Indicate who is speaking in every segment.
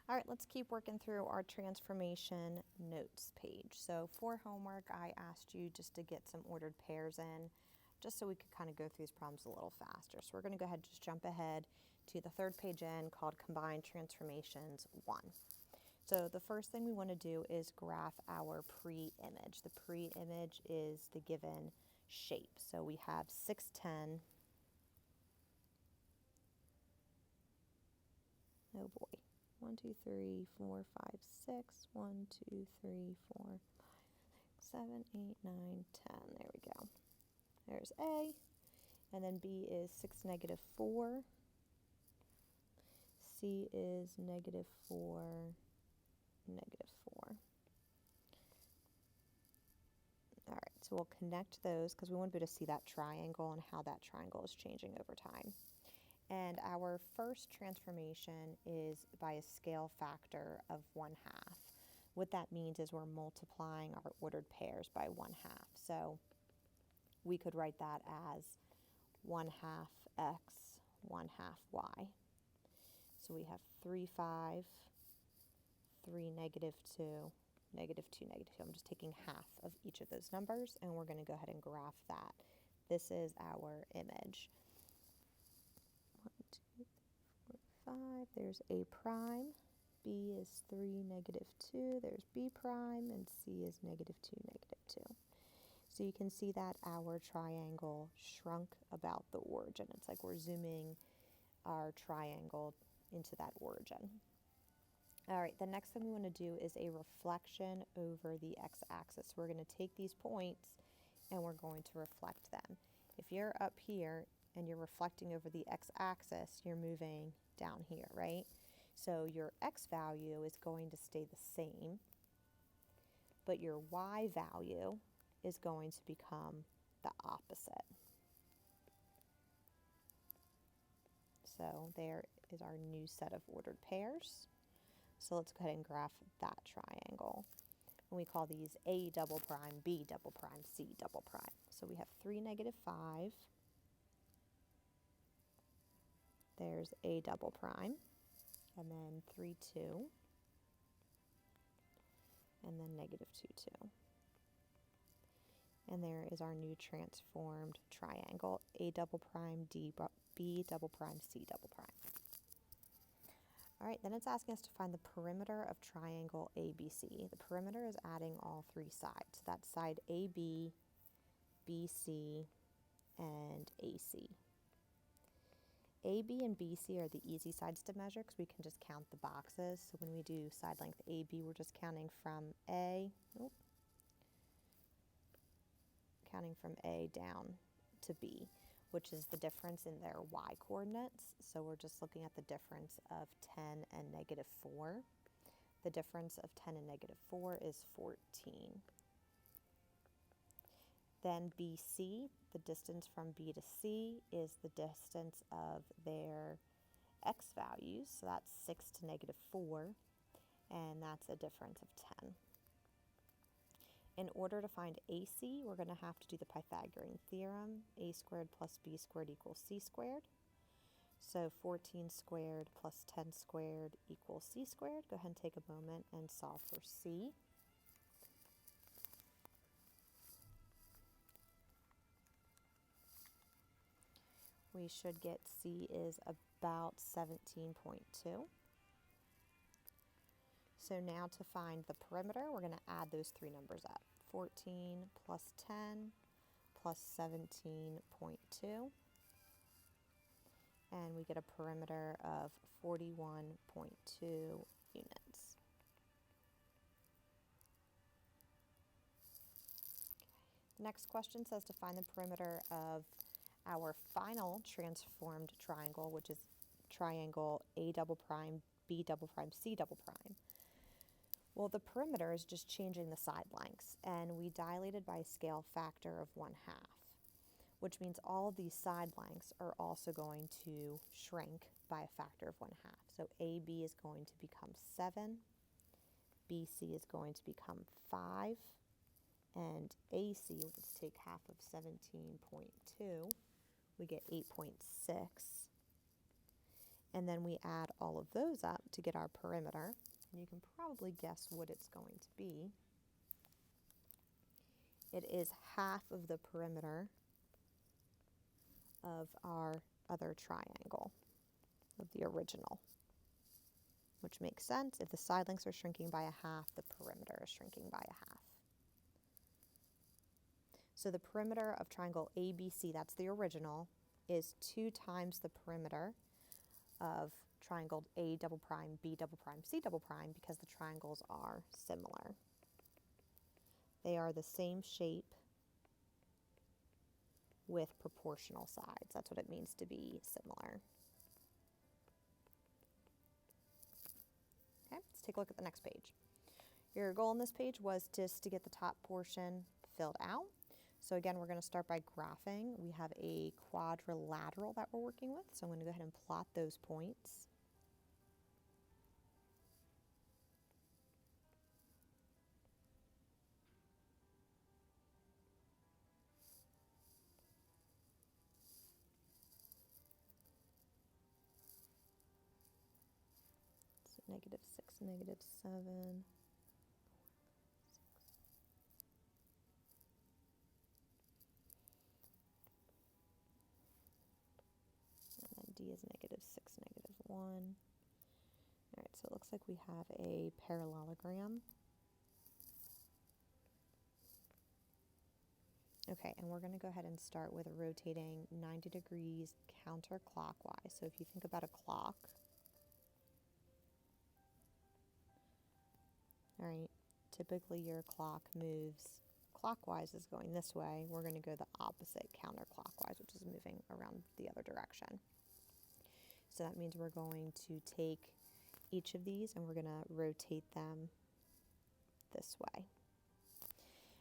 Speaker 1: All right, let's keep working through our transformation notes page. So for homework, I asked you just to get some ordered pairs in, just so we could kind of go through these problems a little faster. So we're going to go ahead and just jump ahead to the third page in, called Combined Transformations 1. So the first thing we want to do is graph our pre-image. The pre-image is the given shape. So we have 610. Oh boy. 1, 2, 3, 4, 5, 6. 1, 2, 3, 4, 5, 6, 7, 8, 9, 10. There we go. There's A. And then B is 6, -4. C is -4, -4. All right, so we'll connect those because we want to be able to see that triangle and how that triangle is changing over time. And our first transformation is by a scale factor of 1/2. What that means is we're multiplying our ordered pairs by 1/2. So we could write that as 1/2 x, 1/2 y. So we have 3, 5, 3, -2, -2, -2. I'm just taking half of each of those numbers, and we're going to go ahead and graph that. This is our image. 1, 2, 3, 4, 5. There's A prime. B is 3, -2. There's B prime, and C is -2, -2. So you can see that our triangle shrunk about the origin. It's like we're zooming our triangle into that origin. All right, the next thing we want to do is a reflection over the x-axis. We're going to take these points and we're going to reflect them. If you're up here and you're reflecting over the x-axis, you're moving down here, right? So your x value is going to stay the same, but your y value is going to become the opposite. So there is our new set of ordered pairs. So let's go ahead and graph that triangle. And we call these A double prime, B double prime, C double prime. So we have 3, -5. There's A double prime. And then 3, 2. And then -2, 2. And there is our new transformed triangle, A double prime, B double prime, C double prime. All right, then it's asking us to find the perimeter of triangle ABC. The perimeter is adding all three sides. So that's side AB, BC, and AC. AB and BC are the easy sides to measure because we can just count the boxes. So when we do side length AB, we're just counting from A down to B, which is the difference in their y coordinates. So we're just looking at the difference of 10 and -4. The difference of 10 and -4 is 14. Then BC, the distance from B to C, is the distance of their x values. So that's 6 to -4, and that's a difference of 10. In order to find AC, we're going to have to do the Pythagorean theorem. A squared plus B squared equals C squared. So 14 squared plus 10 squared equals C squared. Go ahead and take a moment and solve for C. We should get C is about 17.2. So now to find the perimeter, we're going to add those three numbers up. 14 plus 10 plus 17.2. And we get a perimeter of 41.2 units. Next question says to find the perimeter of our final transformed triangle, which is triangle A double prime, B double prime, C double prime. Well, the perimeter is just changing the side lengths, and we dilated by a scale factor of 1/2, which means all of these side lengths are also going to shrink by a factor of 1/2. So AB is going to become 7, BC is going to become 5, and AC, let's take half of 17.2, we get 8.6. And then we add all of those up to get our perimeter. And you can probably guess what it's going to be. It is half of the perimeter of our other triangle, of the original, which makes sense. If the side lengths are shrinking by a half, the perimeter is shrinking by a half. So the perimeter of triangle ABC, that's the original, is 2 times the perimeter of triangle A double prime, B double prime, C double prime, because the triangles are similar. They are the same shape with proportional sides. That's what it means to be similar. Okay, let's take a look at the next page. Your goal on this page was just to get the top portion filled out. So again, we're going to start by graphing. We have a quadrilateral that we're working with, so I'm going to go ahead and plot those points. So -6, -7. D is -6, -1. All right, so it looks like we have a parallelogram. Okay, and we're going to go ahead and start with rotating 90 degrees counterclockwise. So if you think about a clock, all right, typically your clock moves clockwise is going this way. We're going to go the opposite counterclockwise, which is moving around the other direction. So that means we're going to take each of these and we're going to rotate them this way.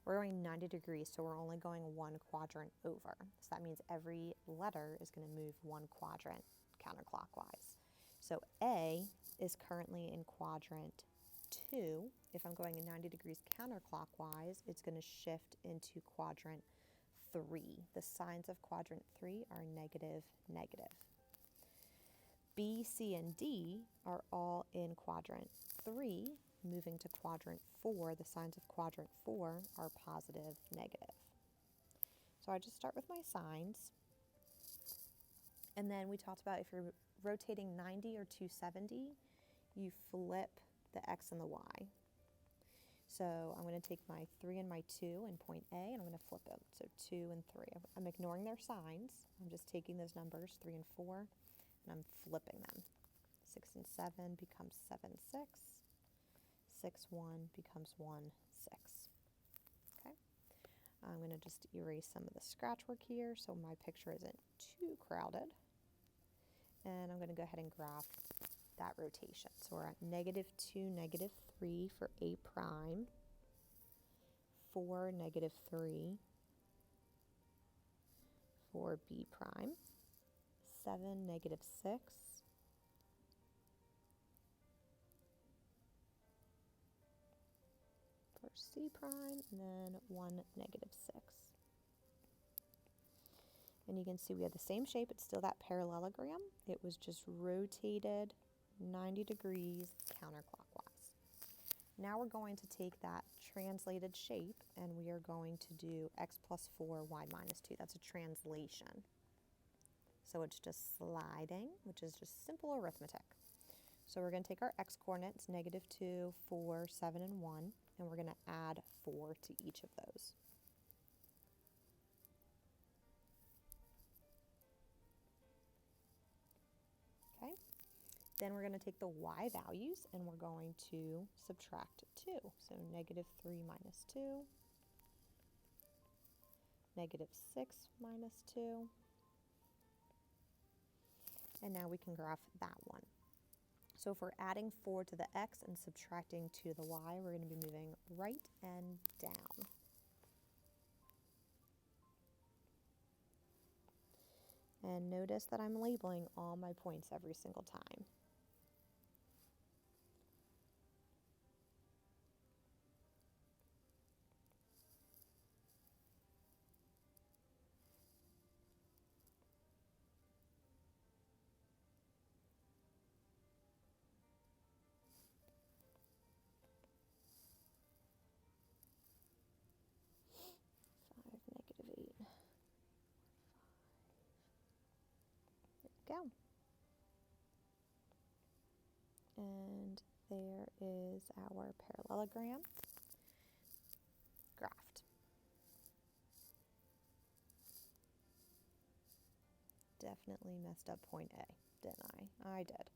Speaker 1: We're going 90 degrees, so we're only going 1 quadrant over. So that means every letter is going to move 1 quadrant counterclockwise. So A is currently in quadrant 2. If I'm going 90 degrees counterclockwise, it's going to shift into quadrant 3. The signs of quadrant 3 are negative, negative. B, C, and D are all in quadrant 3. Moving to quadrant 4, the signs of quadrant 4 are positive, negative. So I just start with my signs. And then we talked about if you're rotating 90 or 270, you flip the X and the Y. So I'm going to take my 3 and my 2 and point A, and I'm going to flip them. So 2 and 3. I'm ignoring their signs. I'm just taking those numbers, 3 and 4, and I'm flipping them. 6 and 7 becomes 7, 6. 6, 1 becomes 1, 6. Okay. I'm going to just erase some of the scratch work here so my picture isn't too crowded. And I'm going to go ahead and graph that rotation. So we're at -2, -3 for A prime, 4, -3 for B prime, 7, -6, for C prime, and then 1, -6. And you can see we have the same shape. It's still that parallelogram. It was just rotated 90 degrees counterclockwise. Now we're going to take that translated shape and we are going to do x plus 4, y minus 2. That's a translation. So it's just sliding, which is just simple arithmetic. So we're going to take our x-coordinates, -2, 4, 7, and 1, and we're going to add 4 to each of those. Okay. Then we're going to take the y values and we're going to subtract 2. So -3 minus 2, -6 minus 2, and now we can graph that one. So if we're adding 4 to the x and subtracting 2 to the y, we're going to be moving right and down. And notice that I'm labeling all my points every single time. go. And there is our parallelogram graphed. Definitely messed up point A, didn't I? I did.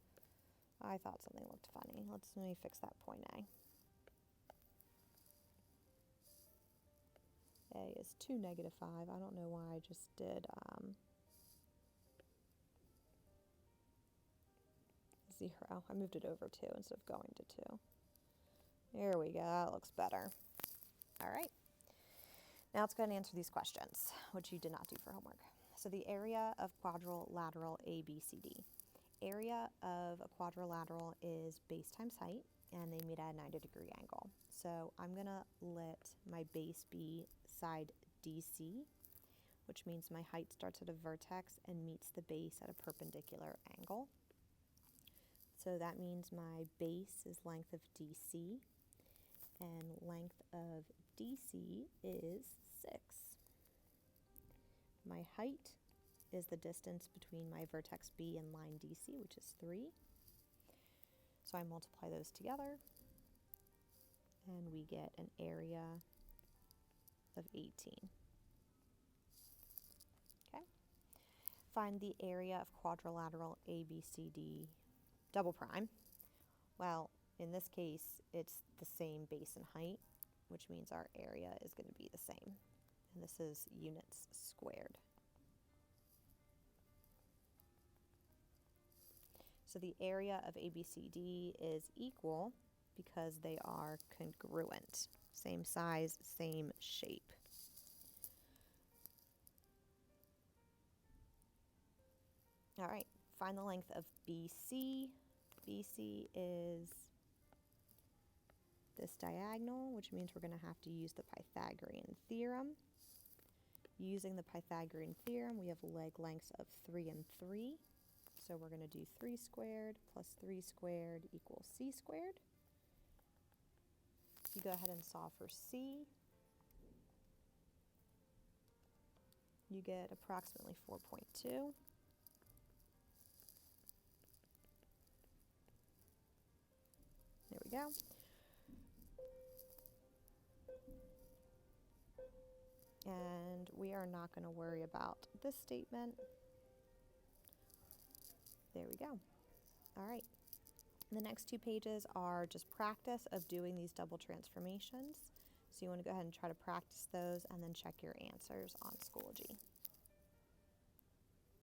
Speaker 1: I thought something looked funny. Let me fix that point A. A is 2, -5. I don't know why I just did 0. I moved it over 2 instead of going to 2. There we go. That looks better. All right. Now let's go ahead and answer these questions, which you did not do for homework. So the area of quadrilateral ABCD. Area of a quadrilateral is base times height, and they meet at a 90-degree angle. So I'm going to let my base be side DC, which means my height starts at a vertex and meets the base at a perpendicular angle. So that means my base is length of DC, and length of DC is 6. My height is the distance between my vertex B and line DC, which is 3. So I multiply those together, and we get an area of 18. Okay. Find the area of quadrilateral ABCD double prime. Well, in this case, it's the same base and height, which means our area is going to be the same. And this is units squared. So the area of ABCD is equal because they are congruent. Same size, same shape. All right, find the length of BC. BC is this diagonal, which means we're going to have to use the Pythagorean theorem. Using the Pythagorean theorem, we have leg lengths of 3 and 3. So we're going to do 3 squared plus 3 squared equals c squared. You go ahead and solve for c. You get approximately 4.2. There we go. And we are not going to worry about this statement. There we go. All right. The next 2 pages are just practice of doing these double transformations. So you want to go ahead and try to practice those and then check your answers on Schoology.